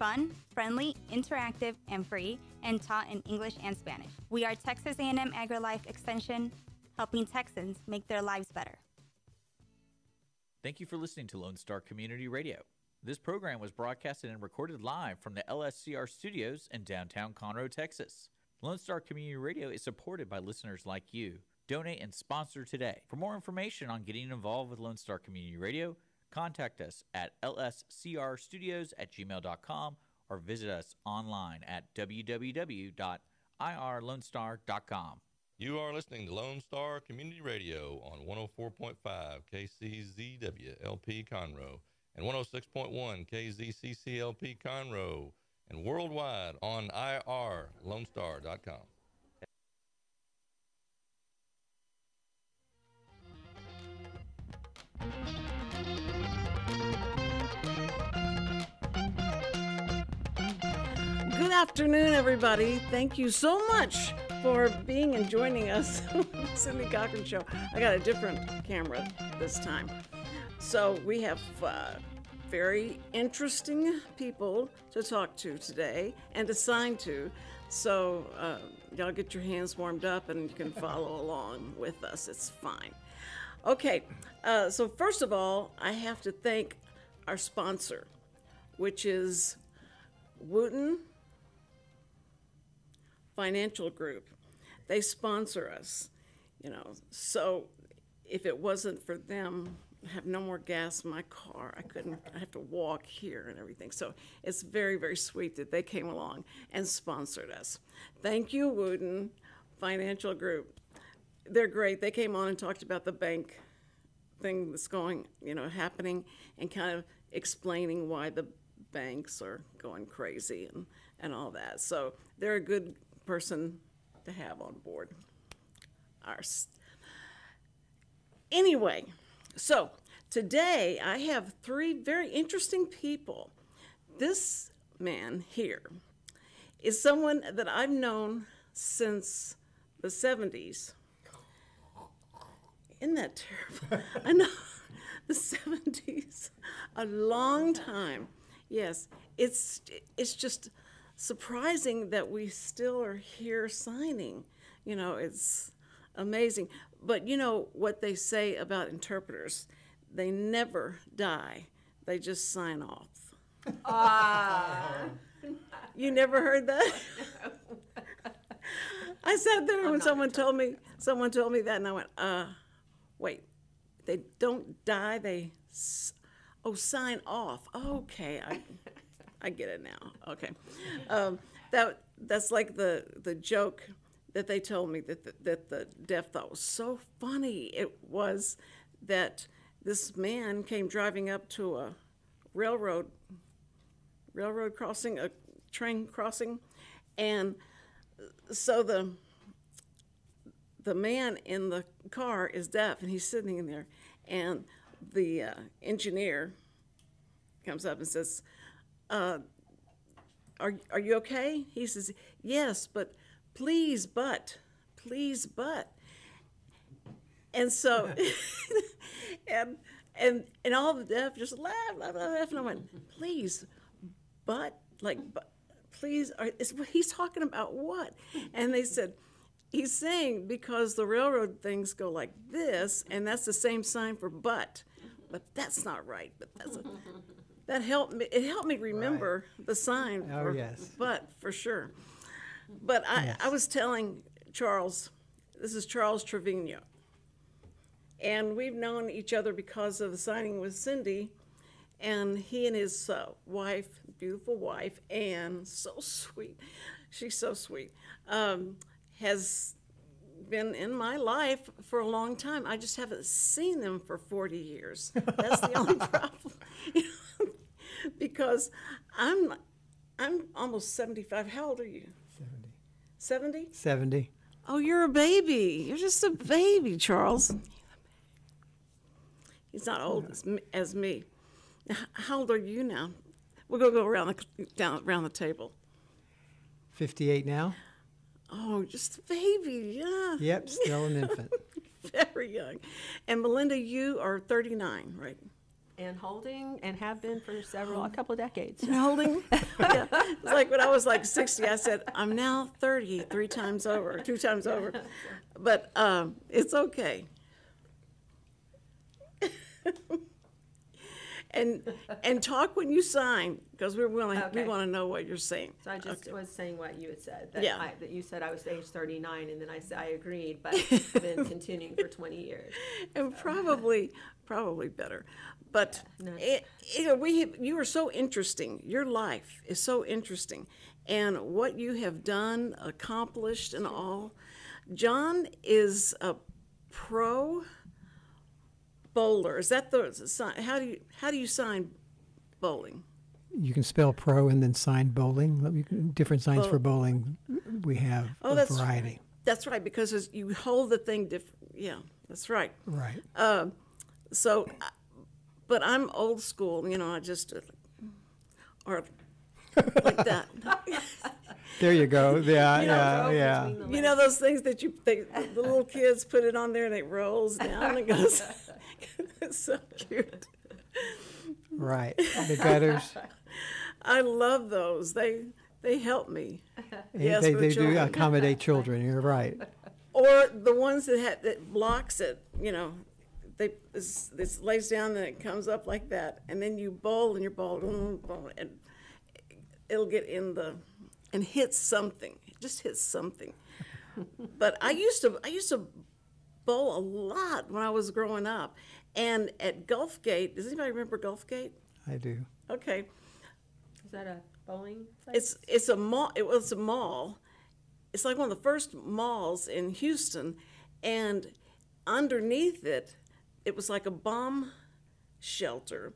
fun, friendly, interactive, and free, and taught in English and Spanish. We are Texas A&M AgriLife Extension, helping Texans make their lives better. Thank you for listening to Lone Star Community Radio. This program was broadcasted and recorded live from the LSCR studios in downtown Conroe, Texas. Lone Star Community Radio is supported by listeners like you. Donate and sponsor today. For more information on getting involved with Lone Star Community Radio, contact us at lscrstudios@gmail.com or visit us online at www.irlonestar.com. You are listening to Lone Star Community Radio on 104.5 KCZWLP Conroe and 106.1 KZCCLP Conroe and worldwide on irlonestar.com. Good afternoon, everybody. Thank you so much for being and joining us on the Cindy Cochran Show. I got a different camera this time. So we have very interesting people to talk to today and to sign to. So y'all get your hands warmed up and you can follow along with us. It's fine. Okay, so first of all, I have to thank our sponsor, which is Wootton Financial Group. They sponsor us, so if it wasn't for them, I have no more gas in my car. I have to walk here and everything. So it's very, very sweet that they came along and sponsored us. Thank you, Wootton Financial Group. They're great. They came on and talked about the bank thing that's going, happening, and kind of explaining why the banks are going crazy and all that. So they're a good person to have on board. Anyway, so today I have three very interesting people. This man here is someone that I've known since the 70s. Isn't that terrible? I know, the 70s, a long time. Yes, it's just surprising that we still are here signing. It's amazing. But you know what they say about interpreters? They never die. They just sign off. You never heard that? I sat there when someone told me that, and I went, wait, they don't die, they sign off. Okay, I get it now. Okay, that's like the joke that they told me that the deaf thought was so funny. It was that this man came driving up to a railroad crossing, a train crossing, and so the man in the car is deaf, and he's sitting in there, and the engineer comes up and says, are you okay? He says, yes, but please, but. And so, and all the deaf just laughed, and I went, please, but please, he's talking about what? And they said, he's saying because the railroad things go like this, and that's the same sign for but that's not right. But that helped me. It helped me remember the sign for but for sure. But I was telling Charles, this is Charles Trevino, and we've known each other because of the signing with Cindy, and he and his wife, beautiful wife, Anne, so sweet, she's so sweet, has been in my life for a long time. I just haven't seen them for 40 years. That's the only problem. Because I'm almost 75. How old are you? 70. 70? 70. Oh, you're a baby. You're just a baby, Charles. He's not old as me. Now, how old are you now? We're going to go around the table. 58 now. Oh, just a baby, yeah. Yep, still an infant. Very young. And Melinda, you are 39, right? And holding, and have been for a couple of decades. And holding? Yeah. like when I was like 60, I said, I'm now 30, 2 times over. But it's okay. And talk when you sign, because we want to know what you're saying. So I just was saying what you had said. Yeah. That you said I was age 39, and then I said I agreed, but been continuing for 20 years. And probably better. But you are so interesting. Your life is so interesting, and what you have done, accomplished, and all. John is a pro bowler. Is that the sign? How do you sign bowling? You can spell pro and then sign bowling. Different signs for bowling. We have a variety. That's right, because you hold the thing different. Yeah, that's right. Right. But I'm old school. I just or like that. There you go. Yeah. You know those things that the little kids put it on there and it rolls down and goes. It's so cute. Right. The gutters. I love those. They help me. Yes, they do accommodate children. You're right. Or the ones that blocks it. This lays down and it comes up like that, and then you bowl and you're bowling, and it'll get in and hit something. It just hits something. But I used to bowl a lot when I was growing up, and at Gulf Gate. Does anybody remember Gulf Gate? I do. Okay. Is that a bowling site? It's a mall. It was a mall. It's like one of the first malls in Houston, and underneath it was like a bomb shelter,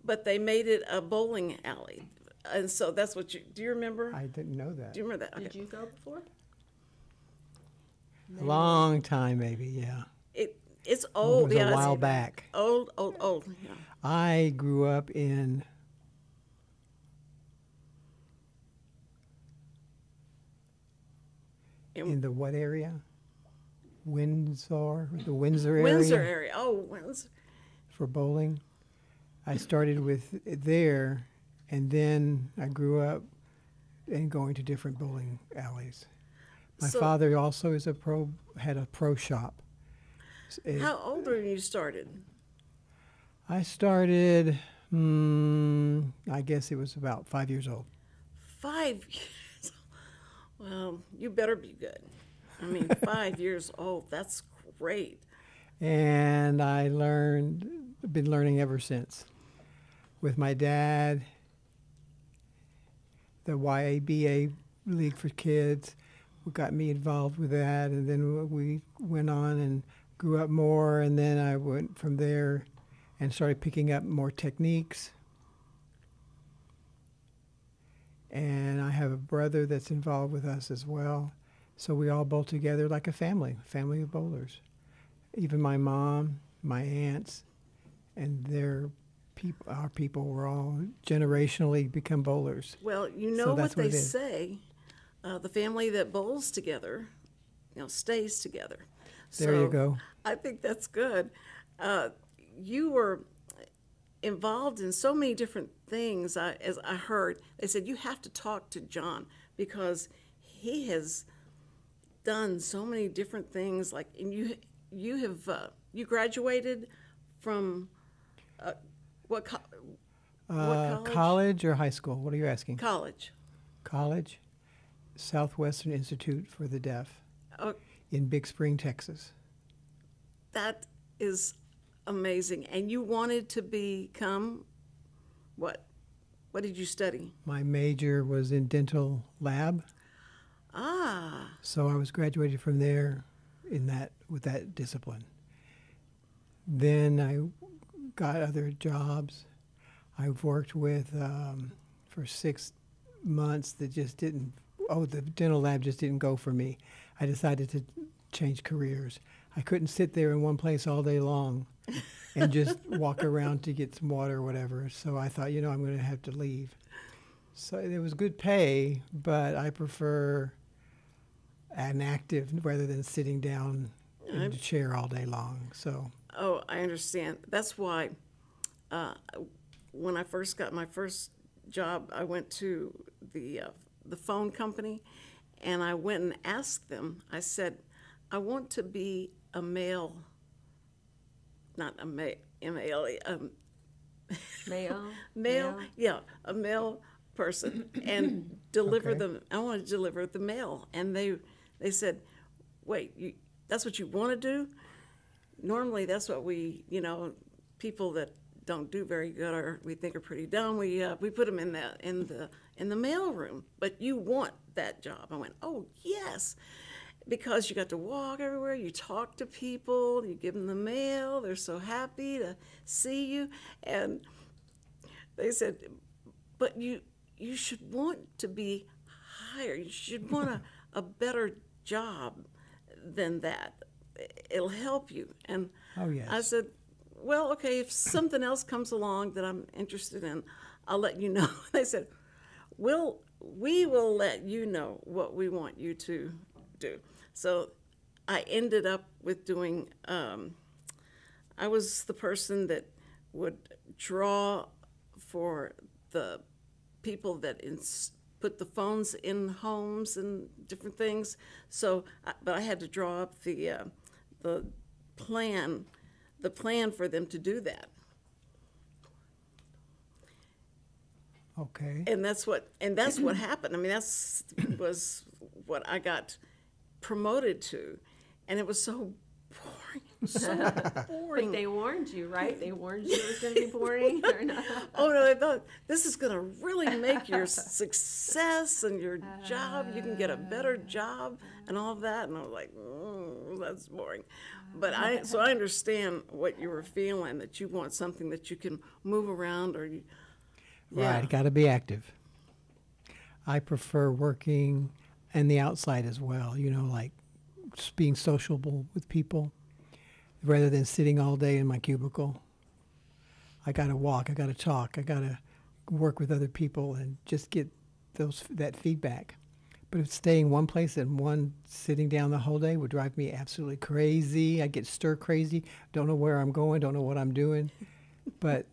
but they made it a bowling alley. And so that's what do you remember? I didn't know that. Do you remember that? Okay. Did you go before? A long time, maybe, yeah. It's old. It was a while back. Old. Yeah. I grew up in the what area? Windsor area. Windsor area. Oh, Windsor. For bowling. I started with there, and then I grew up and going to different bowling alleys. My father also had a pro shop. How old were you started? I started, I guess it was about 5 years old. 5 years? Well, you better be good. 5 years old, that's great. And been learning ever since. With my dad, the YABA League for Kids got me involved with that, and then we went on and grew up more, and then I went from there and started picking up more techniques. And I have a brother that's involved with us as well. So we all bowl together like a family of bowlers. Even my mom, my aunts, and our people were all generationally become bowlers. Well, what they say, the family that bowls together, stays together. There you go. I think that's good. You were involved in so many different things. As I heard, they said you have to talk to John because he has done so many different things. Like, and you graduated from what college? College or high school? What are you asking? College. Southwestern Institute for the Deaf in Big Spring, Texas. That is amazing. And you wanted to become what? What did you study? My major was in dental lab. Ah. So I was graduated from there with that discipline. Then I got other jobs. I've worked with for 6 months that just didn't. The dental lab just didn't go for me. I decided to change careers. I couldn't sit there in one place all day long and just walk around to get some water or whatever. So I thought, I'm going to have to leave. So it was good pay, but I prefer an active rather than sitting down in a chair all day long. So. Oh, I understand. That's why when I first got my first job, I went to the phone company, and I went and asked them. I said, I want to be a male, not a male, M-A-L-E, Male? yeah, a male person, and deliver Okay. them. I want to deliver the mail, and they said, wait, that's what you want to do? Normally, that's what we, people that don't do very good or we think are pretty dumb, we put them in the mail room. But you want that job? I went, oh yes, because you got to walk everywhere, you talk to people, you give them the mail, they're so happy to see you. And they said, but you should want to be higher, you should want a better job than that. It'll help you. And Oh, yes. I said, well, okay, if something else comes along that I'm interested in, I'll let you know. They said, we will let you know what we want you to do. So I ended up with doing, I was the person that would draw for the people that put the phones in homes and different things. So, but I had to draw up the plan for them to do that. Okay. And that's what happened. I mean, was what I got promoted to, and it was so boring, so boring. But they warned you, right? They warned you it was going to be boring or not? Oh no, I thought this is going to really make your success and your job. You can get a better job and all of that. And I was like, that's boring. But I understand what you were feeling, that you want something that you can move around or you. Yeah. Right, got to be active. I prefer working and the outside as well, like just being sociable with people rather than sitting all day in my cubicle. I got to walk, I got to talk, I got to work with other people and just get that feedback. But if staying one place and sitting down the whole day would drive me absolutely crazy. I get stir crazy, don't know where I'm going, don't know what I'm doing. But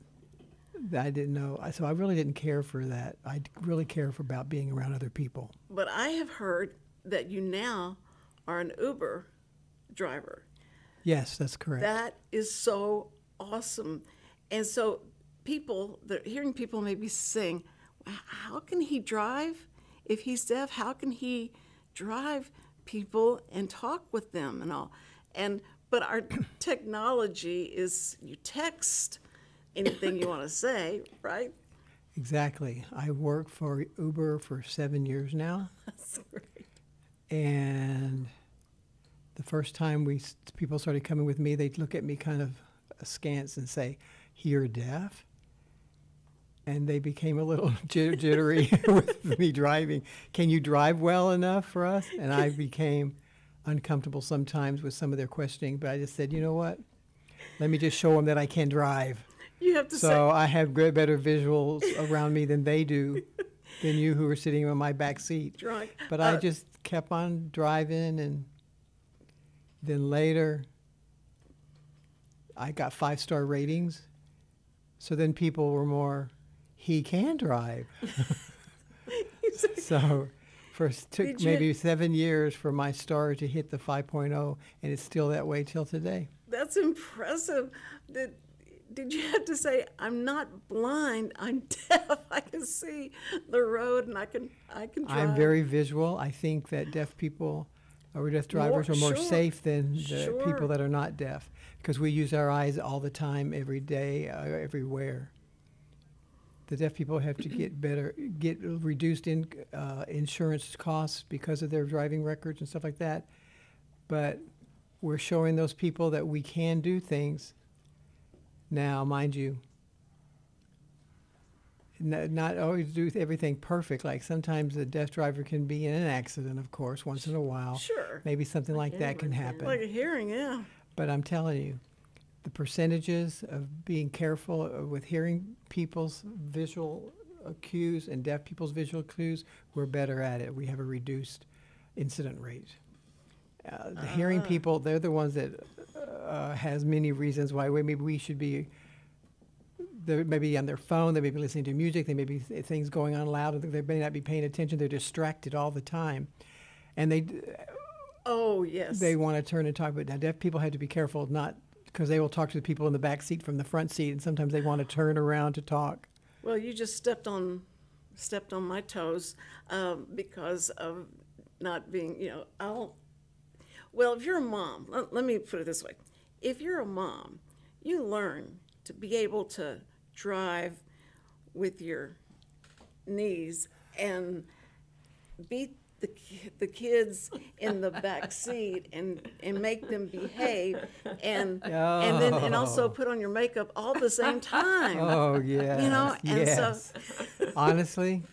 I didn't know, so I really didn't care for that. I really care about being around other people. But I have heard that you now are an Uber driver. Yes, that's correct. That is so awesome. And so hearing people maybe saying, how can he drive if he's deaf? How can he drive people and talk with them and all? But our technology is you text anything you want to say, right? Exactly. I work for Uber for 7 years now. That's great. And the first time people started coming with me, they'd look at me kind of askance and say, "You're deaf?" And they became a little jittery with me driving. Can you drive well enough for us? And I became uncomfortable sometimes with some of their questioning, but I just said, you know what? Let me just show them that I can drive. You have to So I have better visuals around me than they do, than you who are sitting in my back seat. Drunk. But I just kept on driving, and then later I got 5-star ratings. So then people were more, he can drive. So took maybe 7 years for my star to hit the 5.0, and it's still that way till today. That's impressive. Did you have to say, I'm not blind, I'm deaf, I can see the road and I can drive? I'm very visual. I think that deaf people or deaf drivers are more sure, safe than the sure. people that are not deaf, because we use our eyes all the time, every day, everywhere. The deaf people have to get reduced in insurance costs because of their driving records and stuff like that. But we're showing those people that we can do things. Now, mind you, not always do everything perfect. Like sometimes a deaf driver can be in an accident, of course, once in a while. Sure. Maybe something like that can happen. Like a hearing, yeah. But I'm telling you, the percentages of being careful with hearing people's visual cues and deaf people's visual cues, we're better at it. We have a reduced incident rate. The hearing people, they're the ones that has many reasons why maybe we should be They're maybe on their phone, they may be listening to music, they may be things going on loud, they may not be paying attention, they're distracted all the time. And Oh, yes. they want to turn and talk, but now deaf people have to be careful, not because they will talk to the people in the back seat from the front seat, and sometimes they want to turn around to talk. Well, you just stepped on my toes because of not being, well, if you're a mom, let me put it this way. If you're a mom, you learn to be able to drive with your knees and beat the kids in the back seat and make them behave and also put on your makeup all at the same time. Oh, yeah. And yes. Honestly,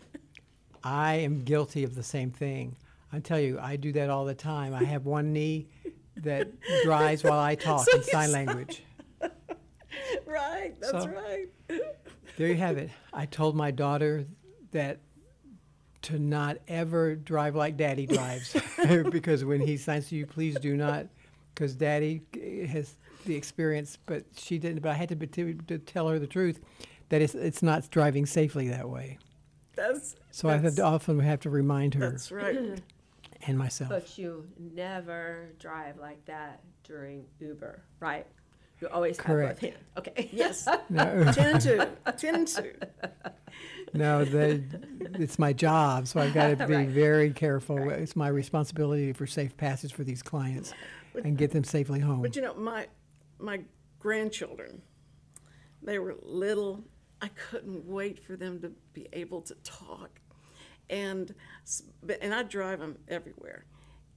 I am guilty of the same thing. I tell you, I do that all the time. I have one knee that drives while I talk in sign language. Right, that's right. There you have it. I told my daughter that to not ever drive like Daddy drives, because when he signs to you, please do not, because Daddy has the experience, but she didn't. But I had to tell her the truth, that it's not driving safely that way. So I often have to remind her. That's right. And myself. But you never drive like that during Uber, right? You always Correct. have both hands. Okay. Yes. No. 10 and 2. No, it's my job, so I've got to be Right. very careful. Right. It's my responsibility for safe passage for these clients and get them safely home. But my grandchildren, they were little. I couldn't wait for them to be able to talk, and I drive them everywhere.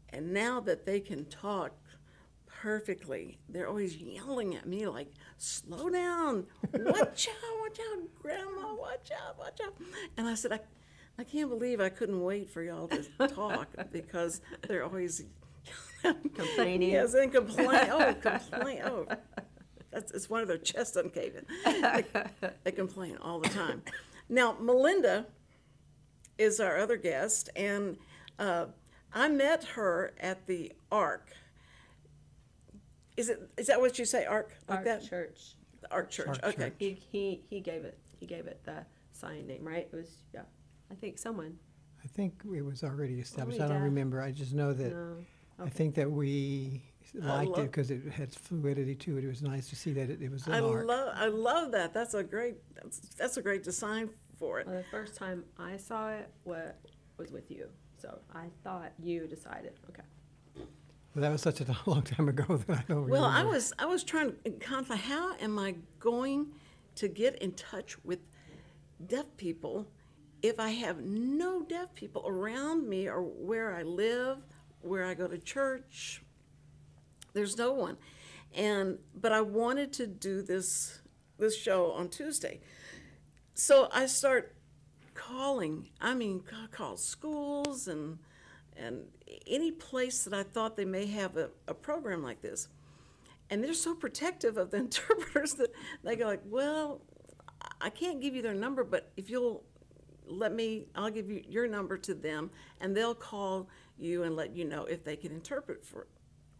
And now that they can talk perfectly, they're always yelling at me like, "Slow down! Watch out, Grandma! Watch out!" And I said, I can't believe I couldn't wait for y'all to talk because they're always Complaining. Yes, and complain. Oh, it's one of their chests uncaving. They complain all the time. Now, Melinda is our other guest, and I met her at the Ark. Is that what you say, Ark? Like Ark that? Church. The Ark Church. Ark Okay. Church. He gave it the sign name, right? It was, yeah. I think someone. I think it was already established. Only I don't deaf. remember. I just know that No. I think that we liked it love- because it had fluidity to it. It was nice to see that it was an I arc. love that. That's a great design for it. Well, the first time I saw it was with you, so I thought you decided. Okay. Well, that was such a long time ago that I don't Well, remember. I was trying to contemplate, how am I going to get in touch with deaf people if I have no deaf people around me or where I live, where I go to church? There's no one. But I wanted to do this show on Tuesday. So I start calling. I call schools and any place that I thought they may have a program like this. And they're so protective of the interpreters that they go like, well, I can't give you their number, but if you'll let me, I'll give you your number to them, and they'll call you and let you know if they can interpret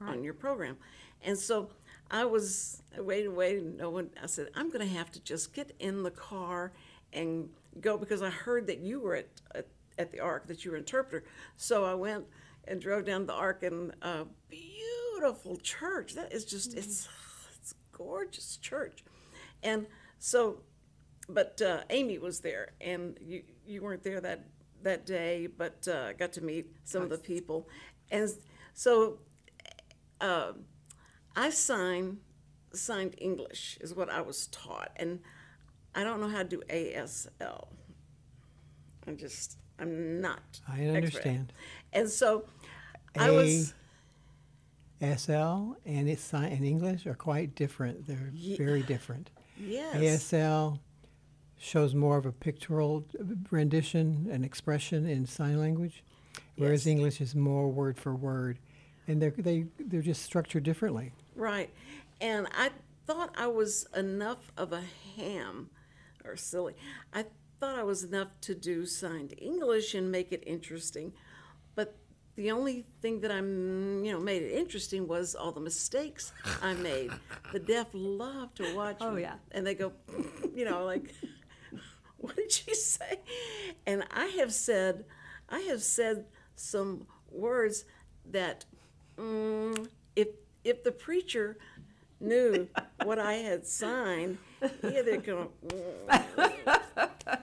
on your program. And so I was waiting, no one. I said, I'm going to have to just get in the car and go, because I heard that you were at the Ark, that you were an interpreter. So I went and drove down the Ark, and a beautiful church. That is just, it's gorgeous church. And so, but Amy was there, and you weren't there that day, but I got to meet some of the people. And so I signed English is what I was taught, and I don't know how to do ASL. I'm not. I expert. understand. And so I was. ASL and its sign in English are quite different. They're very different. Yes. ASL shows more of a pictorial rendition and expression in sign language, whereas Yes. English is more word for word, and they're just structured differently. Right. And I thought I was enough of a ham, or silly. I thought I was enough to do signed English and make it interesting. But The only thing that made it interesting was all the mistakes I made. The deaf love to watch me. yeah. And they go, like, what did she say? And I have said some words that if the preacher knew what I had signed, they'd go,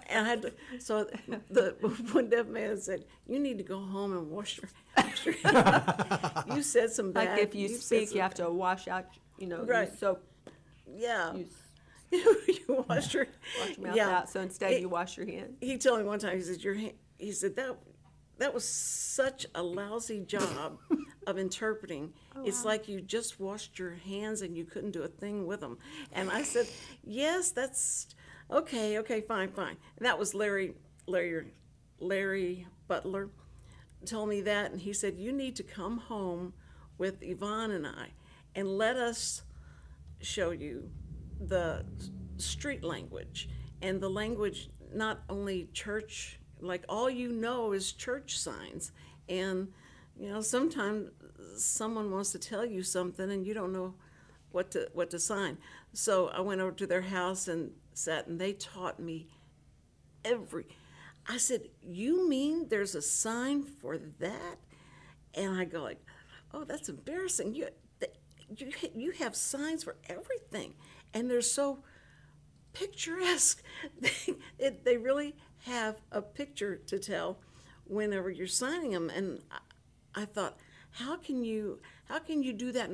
and I had to, so the one deaf man said, "You need to go home and wash your hands." You said some bad. Like if you speak, you have to wash out, Right. use soap. Yeah. You wash your mouth out. So instead, you wash your hand. He told me one time. He said, He said that was such a lousy job of interpreting. It's like you just washed your hands and you couldn't do a thing with them. And I said, yes, that's okay, fine. And that was Larry Butler told me that, and he said, you need to come home with Yvonne and I and let us show you the street language and the language, not only church, like all you know is church signs. And sometimes someone wants to tell you something and you don't know what to sign. So I went over to their house and sat, and they taught me I said, you mean there's a sign for that? And I go like, oh, that's embarrassing. You have signs for everything, and they're so picturesque. They really have a picture to tell whenever you're signing them. And I thought, how can you do that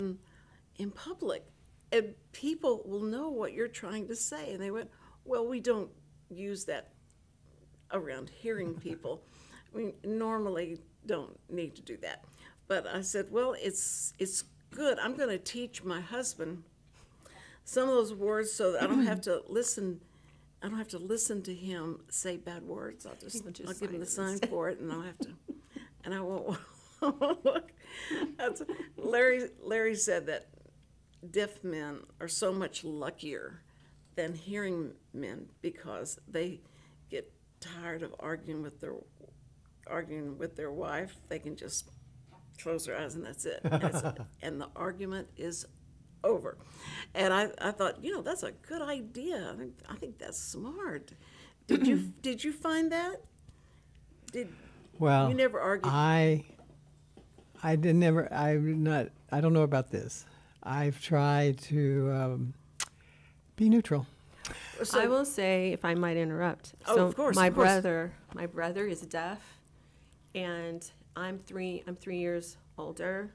in public? And people will know what you're trying to say. And they went, well, we don't use that around hearing people. We normally don't need to do that. But I said, well, it's good. I'm going to teach my husband some of those words so that I don't have to listen. I don't have to listen to him say bad words. I'll give him the sign for it, and I'll have to, and I won't look. Larry said that deaf men are so much luckier than hearing men because they get tired of arguing with their wife. They can just close their eyes and that's it. And the argument is over. And I thought, that's a good idea. I think that's smart. Did you find that? Well, you never argued? I don't know about this. I've tried to be neutral. So, I will say, if I might interrupt. Oh, so of course. My brother is deaf, and I'm 3 years older,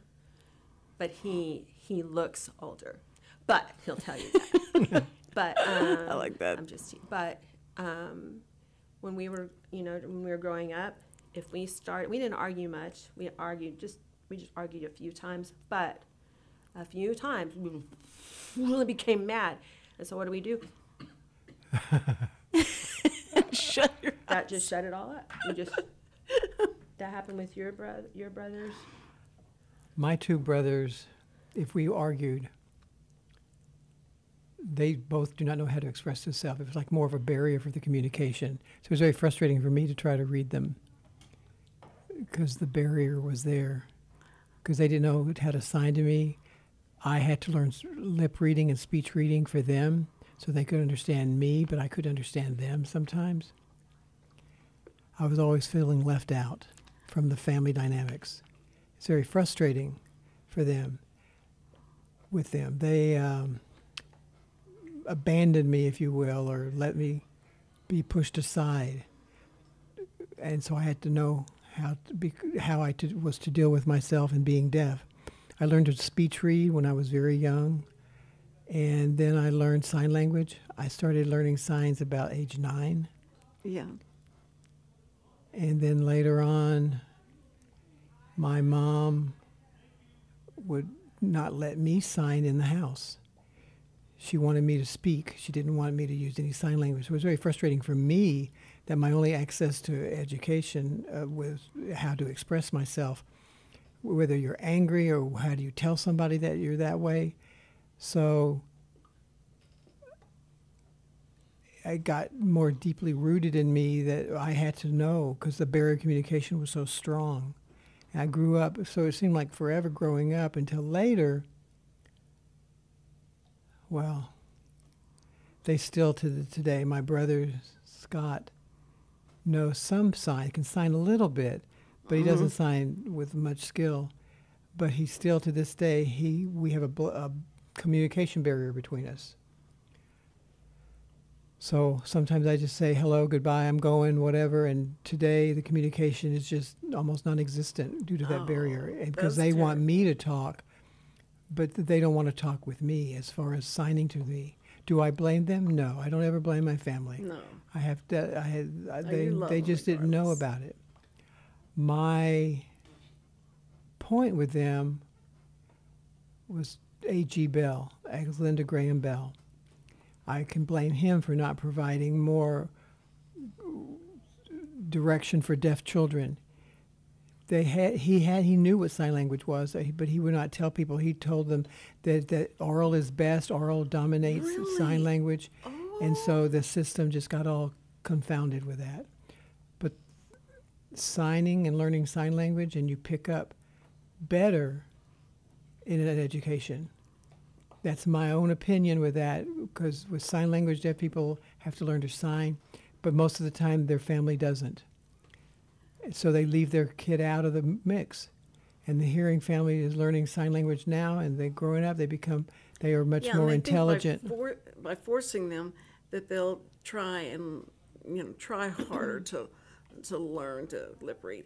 but he looks older. But he'll tell you that. But I like that. When we were growing up, if we didn't argue much. We just argued a few times, but a few times we really became mad. And so what do? That just shut it all up. That happened with your brothers? My two brothers, if we argued, they both do not know how to express themselves. It was like more of a barrier for the communication. So it was very frustrating for me to try to read them because the barrier was there. Because they didn't know how to sign to me. I had to learn lip reading and speech reading for them so they could understand me, but I could understand them sometimes. I was always feeling left out from the family dynamics. It's very frustrating for them. With them, they abandoned me, if you will, or let me be pushed aside. And so I had to know how I was to deal with myself and being deaf. I learned to speech read when I was very young, and then I learned sign language. I started learning signs about age 9. Yeah. And then later on, my mom would not let me sign in the house. She wanted me to speak. She didn't want me to use any sign language. It was very frustrating for me that my only access to education was how to express myself, whether you're angry or how do you tell somebody that you're that way. So it got more deeply rooted in me that I had to know because the barrier of communication was so strong. And I grew up, so it seemed like forever growing up until later. Well, they still today, my brother Scott knows some sign, can sign a little bit, but he doesn't sign with much skill. But he still, to this day, we have a communication barrier between us. So sometimes I just say, hello, goodbye, I'm going, whatever. And today the communication is just almost non-existent due to that barrier. And because they want me to talk, but they don't want to talk with me as far as signing to me. Do I blame them? No, I don't ever blame my family. No. I have to, You love they them just didn't know regardless. about it. My point with them was A.G. Bell, Alexander Graham Bell. I can blame him for not providing more direction for deaf children. He knew what sign language was, but he would not tell people. He told them that oral is best, oral dominates sign language, and so the system just got all confounded with that. But signing and learning sign language, and you pick up better in an education. That's my own opinion with that, because with sign language, deaf people have to learn to sign, but most of the time their family doesn't. So they leave their kid out of the mix. And the hearing family is learning sign language now, and they're growing up, they are much more intelligent. By forcing them, that they'll try and, try harder to learn to lip read.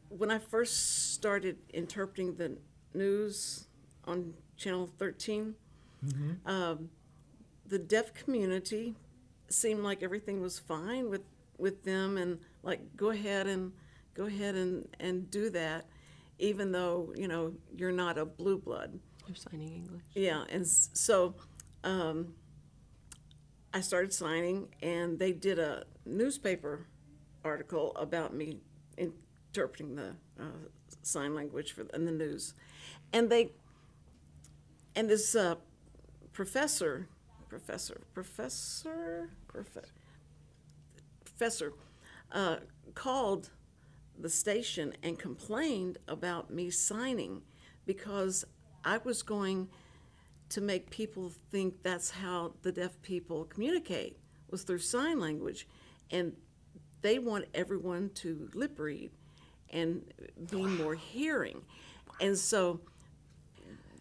When I first started interpreting the news on Channel 13, the deaf community seemed like everything was fine with them, and like go ahead and do that, even though you're not a blue blood. You're signing English. Yeah, and so I started signing, and they did a newspaper article about me interpreting the sign language in the news, and this professor called the station and complained about me signing because I was going to make people think that's how the deaf people communicate, was through sign language, and they want everyone to lip read and be more hearing. And so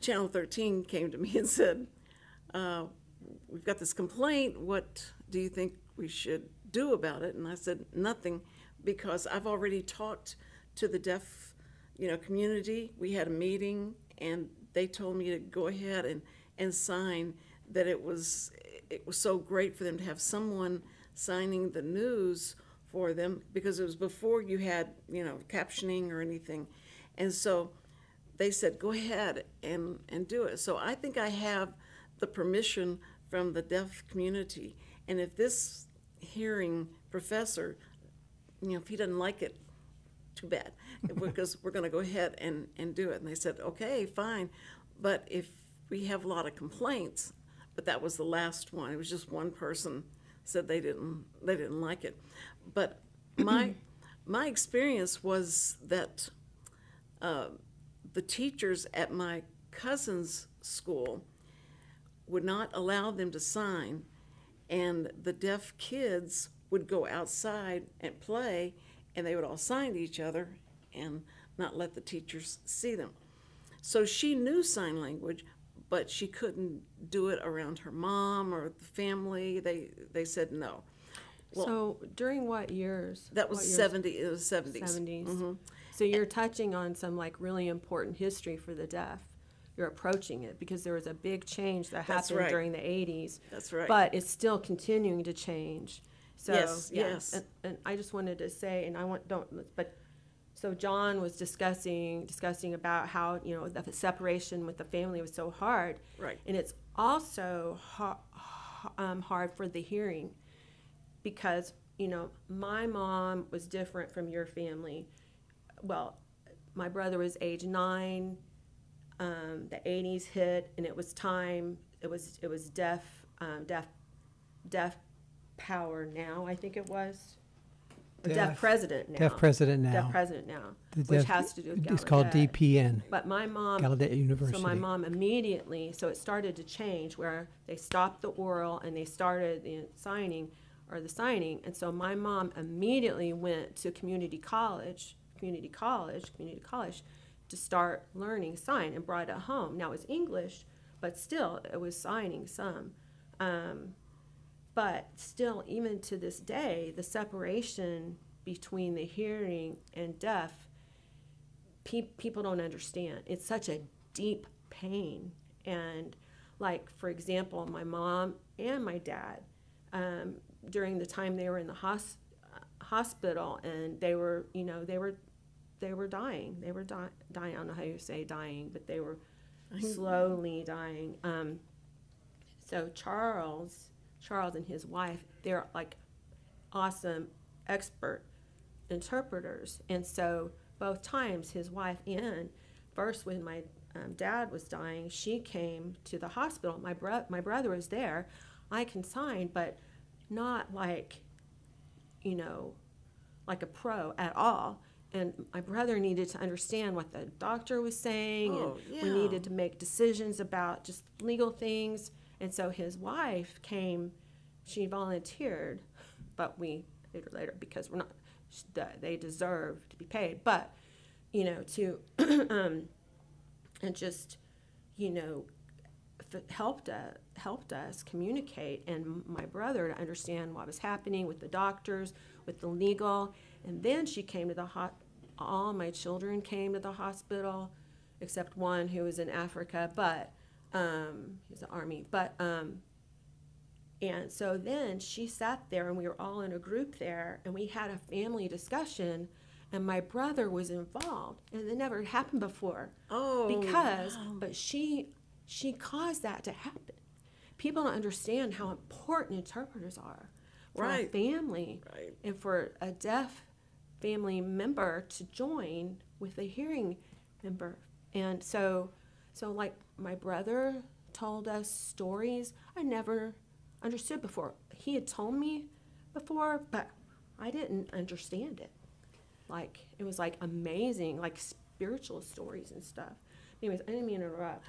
Channel 13 came to me and said, we've got this complaint, what do you think we should do about it? And I said, nothing, because I've already talked to the deaf, community. We had a meeting, and they told me to go ahead and sign, that it was so great for them to have someone signing the news for them, because it was before you had, captioning or anything. And so they said, go ahead and do it. So I think I have the permission from the deaf community. And if this hearing professor, if he doesn't like it, too bad, because we're going to go ahead and do it. And they said, okay, fine. But if we have a lot of complaints, but that was the last one. It was just one person said they didn't like it. But my experience was that the teachers at my cousin's school would not allow them to sign, and the deaf kids would go outside and play, and they would all sign to each other and not let the teachers see them. So she knew sign language, but she couldn't do it around her mom or the family. They said no. Well, So during what years? that was What years? 70. It was 70s. 70s. So you're touching on some really important history for the deaf. You're approaching it because there was a big change that That's happened right. during the 80s. That's right. But it's still continuing to change. So Yes, yeah. yes. And I just wanted to say, and so John was discussing about how the separation with the family was so hard. Right. And it's also hard for the hearing, because my mom was different from your family. Well, my brother was age 9. The 80s hit, and it was time. It was deaf power now, I think it was. deaf president now. Deaf president now. Deaf president now, The which deaf- has to do with It's called Gallaudet. DPN, But my mom, Gallaudet University. so my mom immediately, so it started to change where they stopped the oral and they started the signing, and so my mom immediately went to community college to start learning sign and brought it home. Now it's English, but still it was signing some. But still, even to this day, the separation between the hearing and deaf, people don't understand. It's such a deep pain. And like, for example, my mom and my dad, during the time they were in the hospital, and they were dying. They were dying. I don't know how you say dying, but they were slowly dying. So Charles and his wife, they're like awesome expert interpreters. And so both times, his wife, Ann, first when my dad was dying, she came to the hospital. My brother was there. I can sign, but not like, like a pro at all. And my brother needed to understand what the doctor was saying, and we needed to make decisions about just legal things. And so his wife came, she volunteered, but we paid her later because they deserve to be paid. But, to, and just, helped us communicate, and my brother to understand what was happening with the doctors, with the legal. And then she came to all my children came to the hospital, except one who was in Africa, but he's the Army. But and so then she sat there, and we were all in a group there, and we had a family discussion, and my brother was involved, and it never happened before. But she caused that to happen. People don't understand how important interpreters are for a family, and for a deaf family member to join with a hearing member. And so like my brother told us stories I never understood before. He had told me before, but I didn't understand it. Like, it was like amazing, like spiritual stories and stuff. Anyways, I didn't mean to interrupt.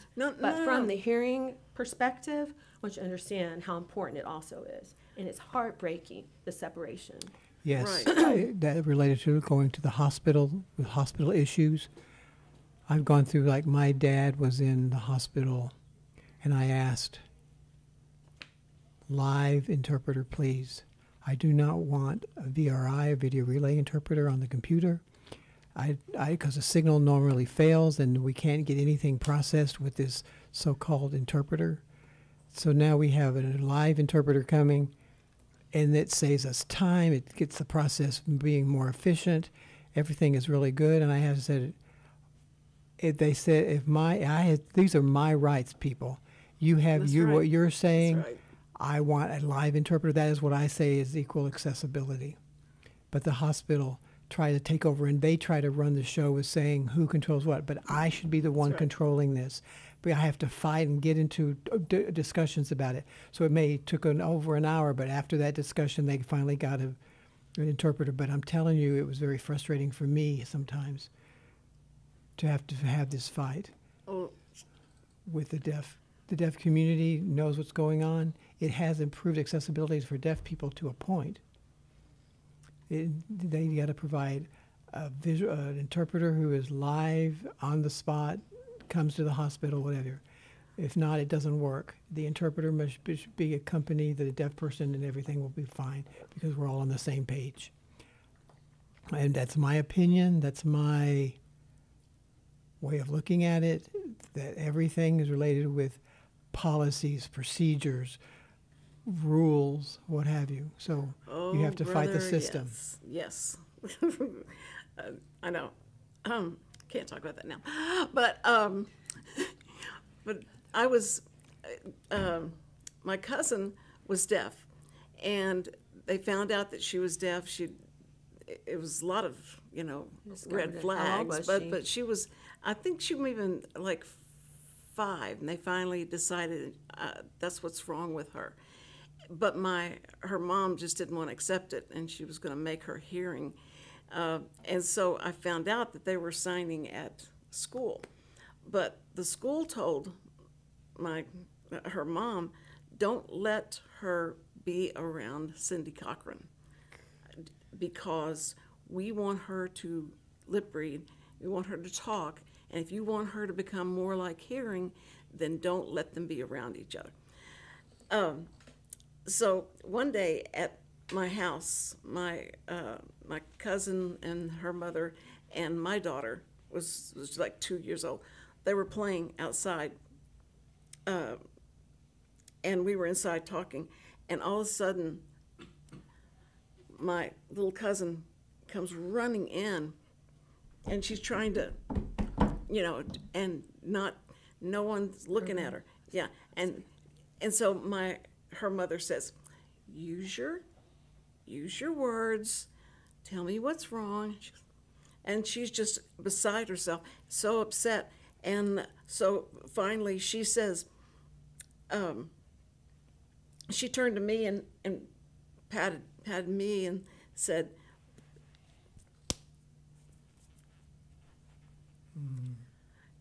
From the hearing perspective, I want you to understand how important it also is. And it's heartbreaking, the separation. Yes, that related to going to the hospital with hospital issues. I've gone through, like, my dad was in the hospital, and I asked, live interpreter, please. I do not want a VRI, a video relay interpreter, on the computer. Because the signal normally fails, and we can't get anything processed with this so-called interpreter. So now we have a live interpreter coming, and it saves us time. It gets the process being more efficient. Everything is really good. And I have said, they said, these are my rights, people. You have what you're saying. I want a live interpreter. That is what I say is equal accessibility. But the hospital try to take over, and they try to run the show with saying who controls what. But I should be the one controlling this. But I have to fight and get into discussions about it. So it took over an hour, but after that discussion, they finally got an interpreter. But I'm telling you, it was very frustrating for me sometimes to have this fight with the deaf. The deaf community knows what's going on. It has improved accessibility for deaf people to a point. They got to provide an interpreter who is live, on the spot, comes to the hospital, whatever. If not, it doesn't work. The interpreter must be accompanied, the deaf person, and everything will be fine because we're all on the same page. And that's my opinion. That's my way of looking at it, that everything is related with policies, procedures, rules, what have you. So you have to fight the system. Yes. I know. Can't talk about that now. But I was, my cousin was deaf, and they found out that she was deaf. It was a lot of, red flags, but she was, I think she was even like 5, and they finally decided that's what's wrong with her. but her mom just didn't want to accept it, and she was going to make her hearing. And so I found out that they were signing at school. But the school told her mom, don't let her be around Cindy Cochran, because we want her to lip read, we want her to talk, and if you want her to become more like hearing, then don't let them be around each other. So one day at my house, my cousin and her mother and my daughter was like 2 years old. They were playing outside, and we were inside talking, and all of a sudden, my little cousin comes running in, and she's trying to, and no one's looking at her. Yeah, and so her mother says, use your words, tell me what's wrong. And she's just beside herself, so upset. And so finally she says, she turned to me and patted me and said,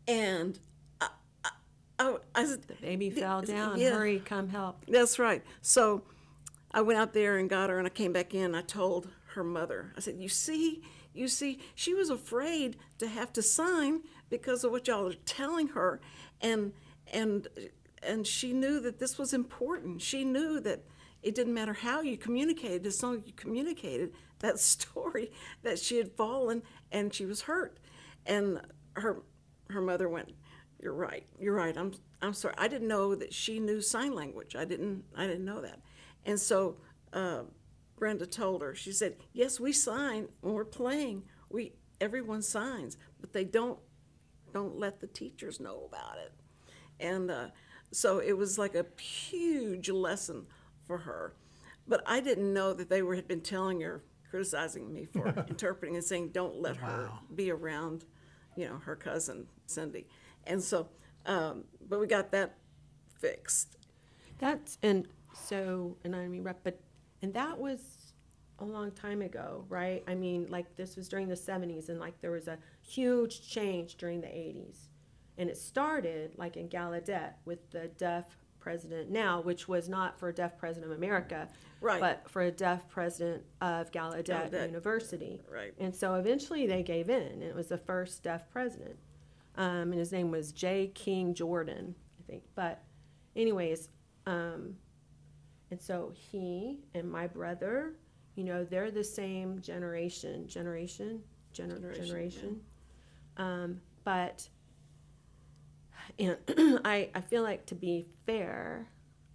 and I said, The baby fell down. Yeah. Hurry, come help. That's right. So I went out there and got her, and I came back in. I told her mother, I said, you see, she was afraid to have to sign because of what y'all are telling her, and she knew that this was important. She knew that it didn't matter how you communicated, as long as you communicated that story, that she had fallen and she was hurt. And her mother went, you're right. I'm sorry. I didn't know that she knew sign language. I didn't know that. And so Brenda told her, she said, yes, we sign when we're playing. Everyone signs, but they don't let the teachers know about it. And so it was like a huge lesson for her. But I didn't know that they had been telling her, criticizing me for interpreting and saying, don't let her be around, her cousin Cindy. And so, but we got that fixed. And that was a long time ago, right? I mean, like, this was during the 70s, and like there was a huge change during the 80s. And it started like in Gallaudet with the deaf president now, which was not for a deaf president of America, right, but for a deaf president of Gallaudet University. Right. And so eventually they gave in, and it was the first deaf president. And his name was J. King Jordan, I think. But anyways, and so he and my brother, they're the same generation. But, and I feel like, to be fair,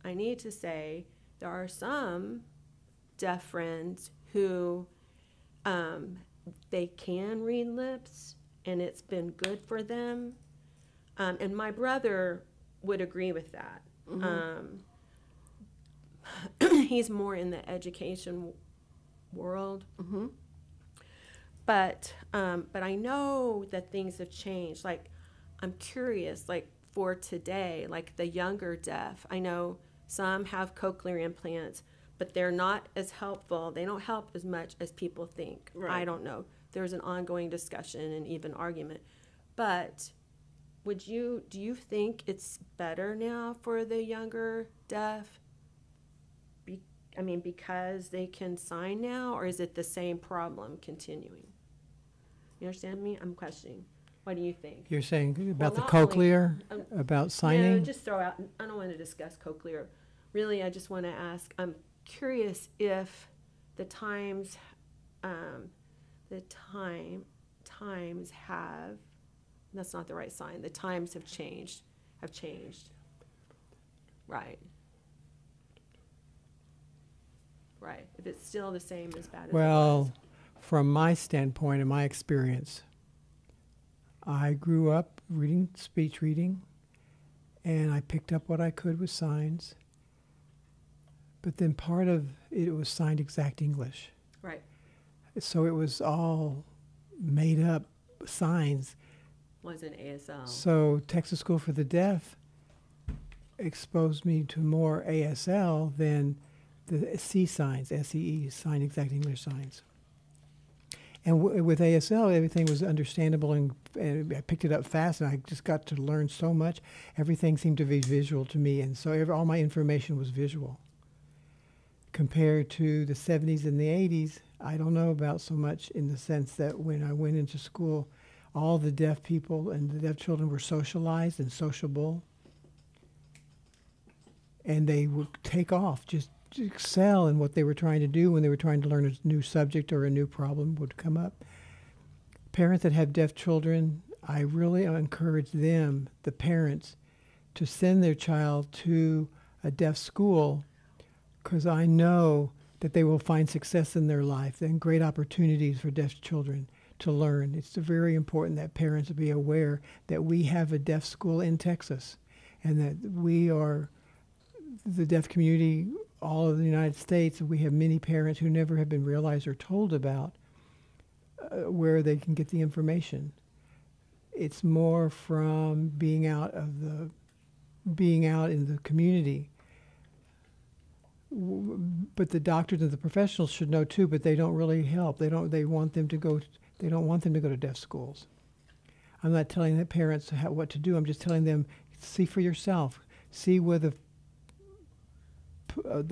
I need to say there are some deaf friends who they can read lips, and it's been good for them. And my brother would agree with that. Mm-hmm. He's more in the education world. Mm-hmm. But I know that things have changed. Like, I'm curious, like, for today, like the younger deaf, I know some have cochlear implants, but they're not as helpful. They don't help as much as people think. Right. I don't know. There's an ongoing discussion and even argument. But do you think it's better now for the younger deaf? Because they can sign now, or is it the same problem continuing? You understand me? I'm questioning. What do you think? You're saying about the cochlear, about signing? No, just throw out. I don't want to discuss cochlear. Really, I just want to ask. I'm curious if the times have. That's not the right sign. The times have changed. Right. Right. If it's still the same as bad as it was. From my standpoint and my experience, I grew up reading speech reading, and I picked up what I could with signs. But then part of it was signed exact English. Right. So it was all made up signs. Wasn't ASL. So Texas School for the Deaf exposed me to more ASL than the C signs, SEE, sign exact English signs. And with ASL, everything was understandable, and I picked it up fast, and I just got to learn so much. Everything seemed to be visual to me, and so all my information was visual. Compared to the 70s and the 80s, I don't know about so much, in the sense that when I went into school, all the deaf people and the deaf children were socialized and sociable, and they would take off, just excel in what they were trying to do when they were trying to learn a new subject or a new problem would come up. Parents that have deaf children, I really encourage them, the parents, to send their child to a deaf school, because I know that they will find success in their life and great opportunities for deaf children to learn. It's very important that parents be aware that we have a deaf school in Texas, and that we are the deaf community all of the United States. We have many parents who never have been realized or told about where they can get the information. It's more from being out in the community. But the doctors and the professionals should know too, but they don't really help. They don't want them to go to deaf schools. I'm not telling the parents what to do. I'm just telling them, see for yourself. See where the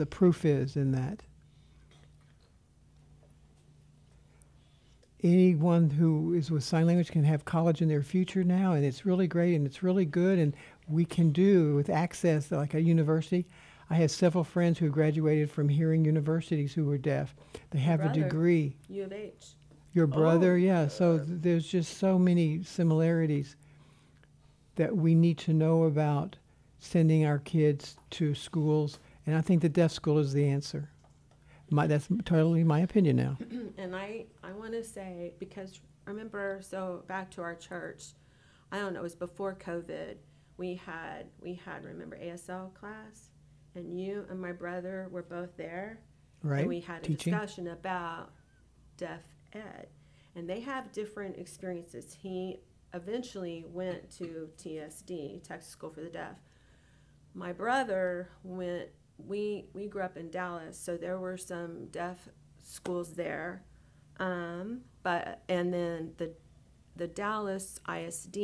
proof is in that. Anyone who is with sign language can have college in their future now, and it's really great and it's really good, and we can do with access like a university. I have several friends who graduated from hearing universities who were deaf. They have a degree. U of H. Your brother, yeah. So there's just so many similarities that we need to know about sending our kids to schools. And I think the deaf school is the answer. That's totally my opinion now. And I want to say, because remember, so back to our church, I don't know, it was before COVID, we had remember ASL class, and you and my brother were both there. Right. And we had a Teaching. discussion about deaf ed. And they have different experiences. He eventually went to TSD, Texas School for the Deaf. My brother went, we grew up in Dallas, so there were some deaf schools there. And then the Dallas ISD,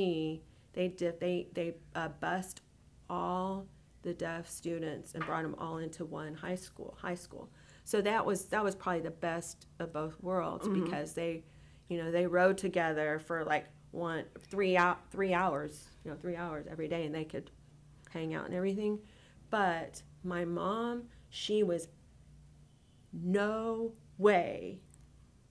they bused all the deaf students and brought them all into one high school. So that was probably the best of both worlds, because they rode together for like 3 hours every day, and they could hang out and everything. But my mom, she was, no way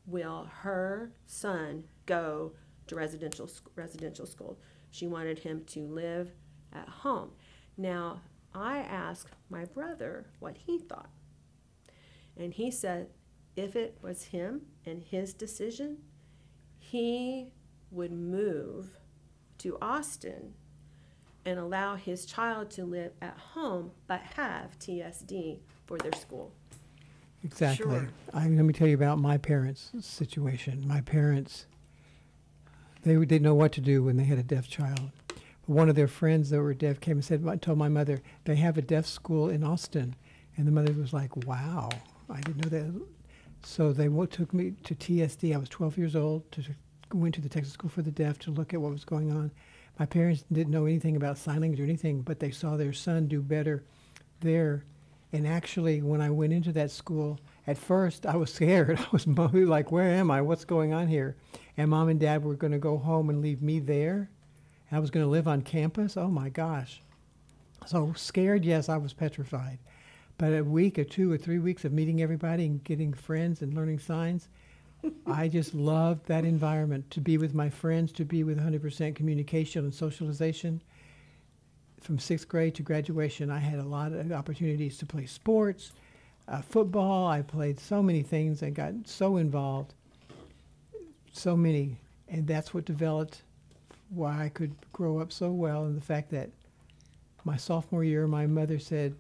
will her son go to residential school. She wanted him to live at home. Now, I asked my brother what he thought. And he said if it was him and his decision, he would move to Austin and allow his child to live at home but have TSD for their school. Exactly. Sure. Let me tell you about my parents' situation. My parents, they didn't know what to do when they had a deaf child. One of their friends that were deaf came and told my mother, they have a deaf school in Austin. And the mother was like, wow, I didn't know that. So they took me to TSD. I was 12 years old, went to the Texas School for the Deaf to look at what was going on. My parents didn't know anything about sign language or anything, but they saw their son do better there. And actually, when I went into that school, at first I was scared. I was like, where am I? What's going on here? And Mom and Dad were going to go home and leave me there. I was going to live on campus. Oh, my gosh. So scared, yes, I was petrified. But a week or 2 or 3 weeks of meeting everybody and getting friends and learning signs, I just loved that environment, to be with my friends, to be with 100% communication and socialization. From 6th grade to graduation, I had a lot of opportunities to play sports, football. I played so many things and got so involved, so many. And that's what developed why I could grow up so well, and the fact that my sophomore year, my mother said,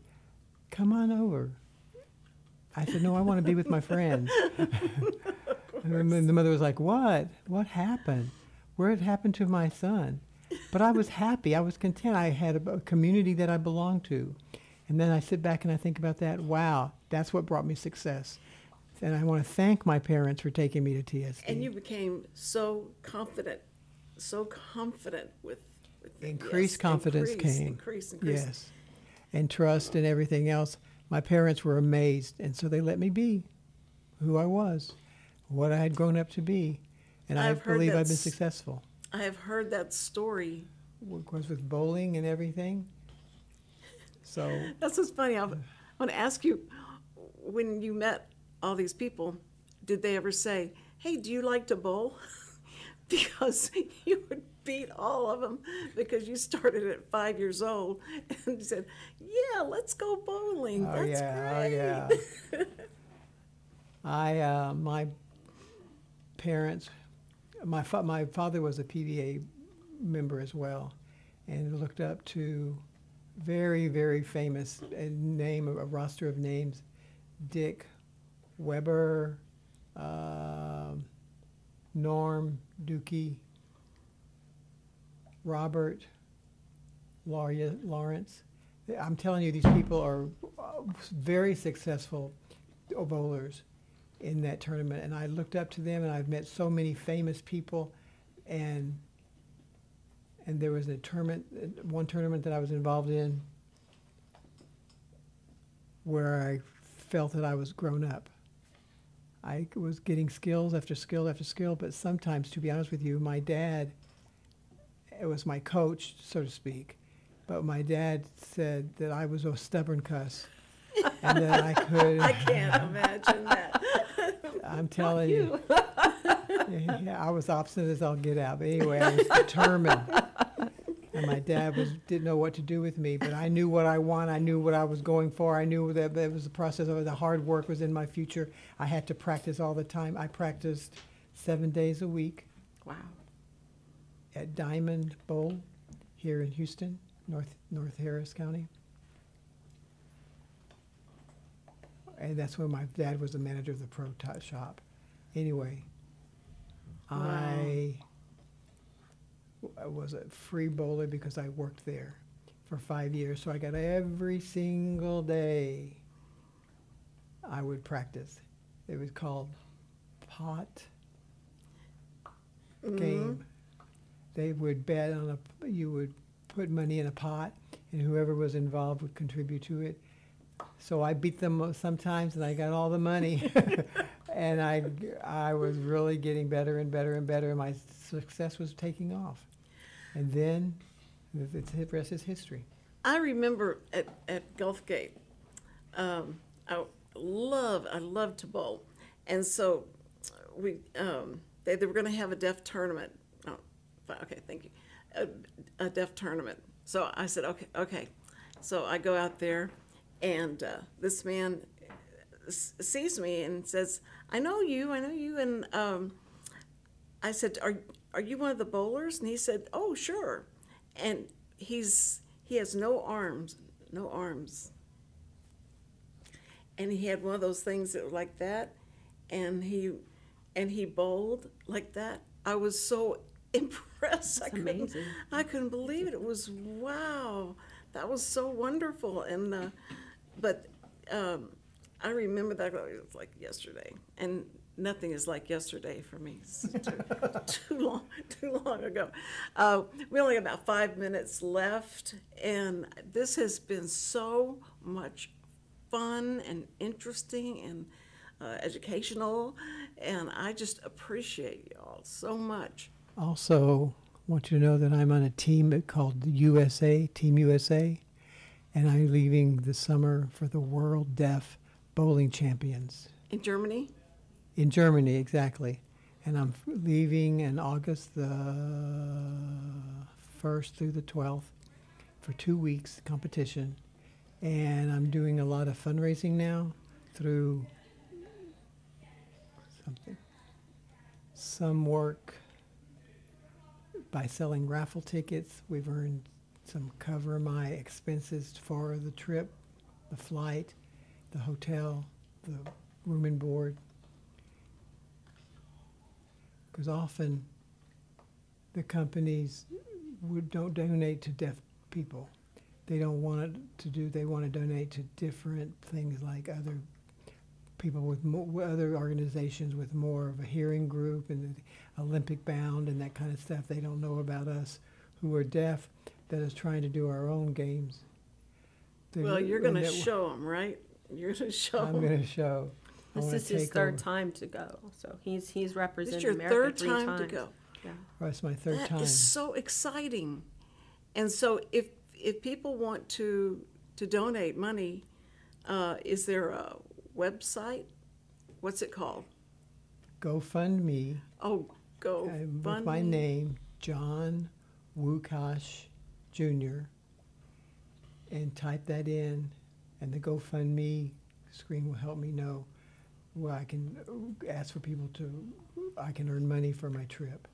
come on over. I said, no, I want to be with my friends. And the mother was like, what? What happened? Where it happened to my son? But I was happy. I was content. I had a community that I belonged to. And then I sit back and I think about that. Wow, That's what brought me success. And I want to thank my parents for taking me to TSD. And you became so confident with Increased yes, confidence came. Increase. Yes. And trust and everything else. My parents were amazed, and so they let me be who I was, what I had grown up to be. And I believe I've been successful. I have heard that story. Of course, with bowling and everything. So That's what's funny. I want to ask you, when you met all these people, did they ever say, hey, do you like to bowl? Because you would beat all of them because you started at 5 years old and you said, yeah, let's go bowling. Oh, That's yeah, great. oh, yeah. My parents, my father was a PBA member as well, and looked up to very, very famous a roster of names: Dick, Weber, Norm, Dookie, Robert, Lawrence. I'm telling you, these people are very successful bowlers in that tournament, and I looked up to them, and I've met so many famous people, and there was one tournament that I was involved in where I felt that I was grown up. I was getting skills after skill after skill, but sometimes, to be honest with you, my dad, it was my coach, so to speak, but my dad said that I was a stubborn cuss and that I could. I can't imagine that. I'm telling you. Yeah, I was obstinate as all get out. But anyway, I was determined. And my dad didn't know what to do with me, but I knew what I want. I knew what I was going for. I knew that it was the process of the hard work was in my future. I had to practice all the time. I practiced 7 days a week. Wow. At Diamond Bowl here in Houston, North Harris County. And that's when my dad was the manager of the pro shop. Anyway, Wow. I was a free bowler because I worked there for 5 years. So I got every single day I would practice. It was called pot game. They would bet on you would put money in a pot, and whoever was involved would contribute to it. So I beat them sometimes, and I got all the money. And I was really getting better and better and better, and my success was taking off. And then the rest is history. I remember at Gulfgate, I loved to bowl, and so they were going to have a deaf tournament. Oh, okay, thank you, a deaf tournament. So I said, okay. So I go out there, and this man sees me and says, I know you, and I said, are you one of the bowlers? And he said, oh, sure. And he has no arms. And he had one of those things that were like that, and he bowled like that. I was so impressed. amazing. I couldn't believe it. It was, wow, that was so wonderful. And but I remember that it was like yesterday, and nothing is like yesterday for me. It's too long ago. We only have about 5 minutes left, and this has been so much fun and interesting and educational, and I just appreciate y'all so much. Also, I want you to know that I'm on a team called USA, Team USA, and I'm leaving this summer for the World Deaf Bowling Champions. In Germany? In Germany, exactly. And I'm leaving in August the 1st through the 12th for 2 weeks competition. And I'm doing a lot of fundraising now through some work by selling raffle tickets. We've earned some cover my expenses for the trip, the flight, the hotel, the room and board. Because often the companies don't donate to deaf people. They don't want it to do, they want to donate to different things like other people with other organizations with more of a hearing group and the Olympic Bound and that kind of stuff. They don't know about us who are deaf that is trying to do our own games. Well, you're going to show them, right? You're going to show them. I'm going to show. This is his third time to go, so he's represented It's your America third 3 time times. to go. Yeah. Oh, it's my third time. That is so exciting. And so if people want to donate money, is there a website? What's it called? GoFundMe. Oh, With GoFundMe. my name, John Wukasch Jr., and type that in, and the GoFundMe screen will help me know where I can ask for people I can earn money for my trip.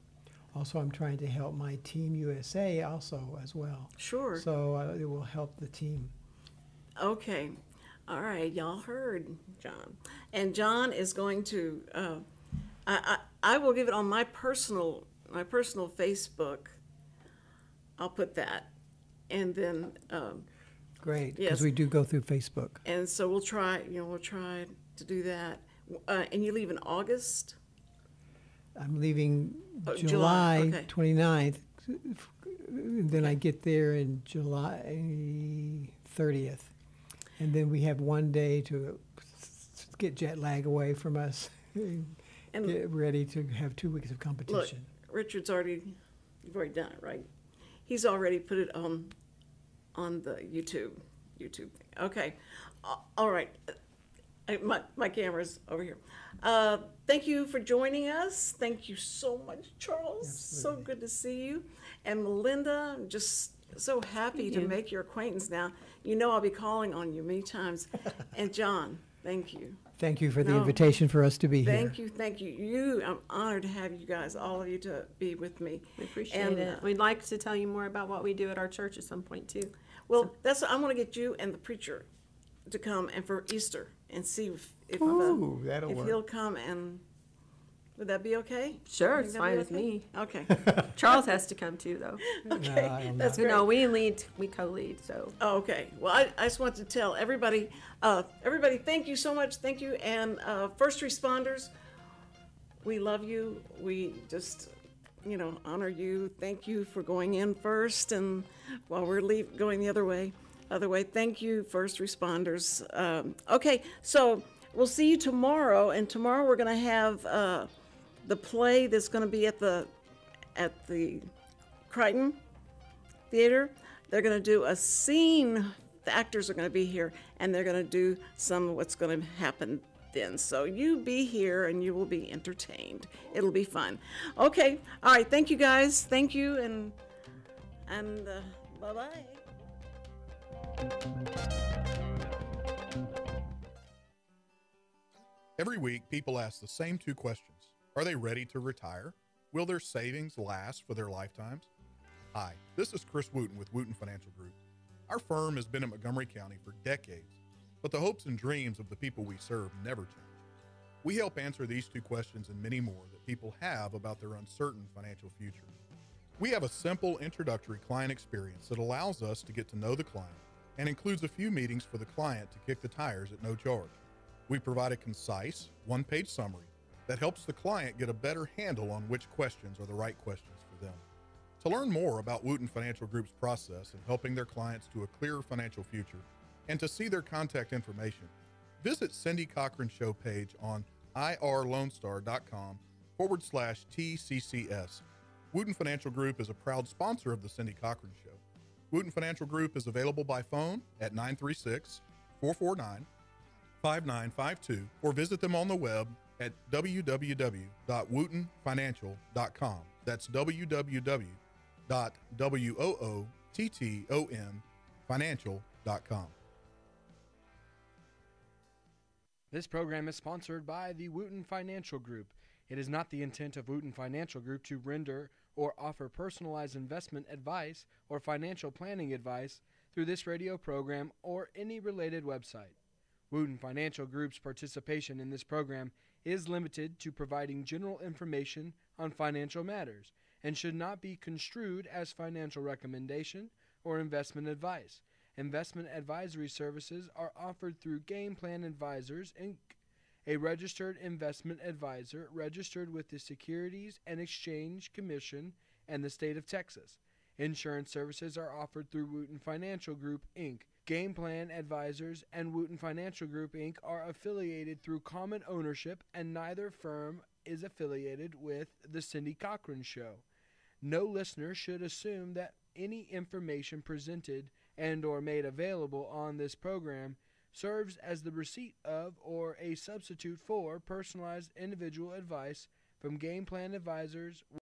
Also, I'm trying to help my Team USA also as well. Sure. So it will help the team. Okay. All right. Y'all heard John. And John is going to, I will give it on my personal Facebook. I'll put that. And then, Great, yes. because we do go through Facebook. And so we'll try to do that. And you leave in August? I'm leaving July, July okay. 29th. And then I get there in July 30th. And then we have one day to get jet lag away from us and get ready to have 2 weeks of competition. Look, Richard's you've already done it, right? He's already put it on the YouTube. Okay. All right. My camera's over here. Thank you for joining us. Thank you so much, Charles. Absolutely. So good to see you. And Melinda, I'm just so happy to make your acquaintance now. You know I'll be calling on you many times. And John, thank you. Thank you for the invitation for us to be here. Thank you. I'm honored to have you guys, all of you, to be with me. We appreciate it. We'd like to tell you more about what we do at our church at some point too. Well, I want to get you and the preacher to come and for Easter and see if that'll work. he'll come, and would that be okay? Sure, Think it's that'd fine be with me. Okay. Charles has to come too, though. Okay. That's great. No, we co-lead. So. Oh, okay. Well, I just want to tell everybody, thank you so much. Thank you. And first responders, we love you. We just, honor you. Thank you for going in first, and while we're going the other way. Thank you, first responders. Okay, so we'll see you tomorrow, and tomorrow we're going to have the play that's going to be at the Crichton Theater. They're going to do a scene. The actors are going to be here, and they're going to do some of what's going to happen then. So you be here, and you will be entertained. It'll be fun. Okay, all right. Thank you, guys. Thank you, and bye-bye. Every week, people ask the same 2 questions. Are they ready to retire? Will their savings last for their lifetimes? Hi, this is Chris Wootton with Wootton Financial Group. Our firm has been in Montgomery County for decades, but the hopes and dreams of the people we serve never change. We help answer these 2 questions and many more that people have about their uncertain financial future. We have a simple introductory client experience that allows us to get to know the client and includes a few meetings for the client to kick the tires at no charge. We provide a concise, 1-page summary that helps the client get a better handle on which questions are the right questions for them. To learn more about Wootton Financial Group's process in helping their clients to a clearer financial future and to see their contact information, visit Cindy Cochran's show page on irlonestar.com/TCCS. Wootton Financial Group is a proud sponsor of the Cindy Cochran Show. Wootton Financial Group is available by phone at 936-449-5952 or visit them on the web at www.woottonfinancial.com. That's www.woottonfinancial.com. This program is sponsored by the Wootton Financial Group. It is not the intent of Wootton Financial Group to render or offer personalized investment advice or financial planning advice through this radio program or any related website. Wootton Financial Group's participation in this program is limited to providing general information on financial matters and should not be construed as financial recommendation or investment advice. Investment advisory services are offered through Game Plan Advisors, Inc., a registered investment advisor registered with the Securities and Exchange Commission and the state of Texas. Insurance services are offered through Wootton Financial Group, Inc. Game Plan Advisors and Wootton Financial Group, Inc. are affiliated through common ownership, and neither firm is affiliated with The Cindy Cochran Show. No listener should assume that any information presented and or made available on this program serves as the receipt of or a substitute for personalized individual advice from Game Plan Advisors,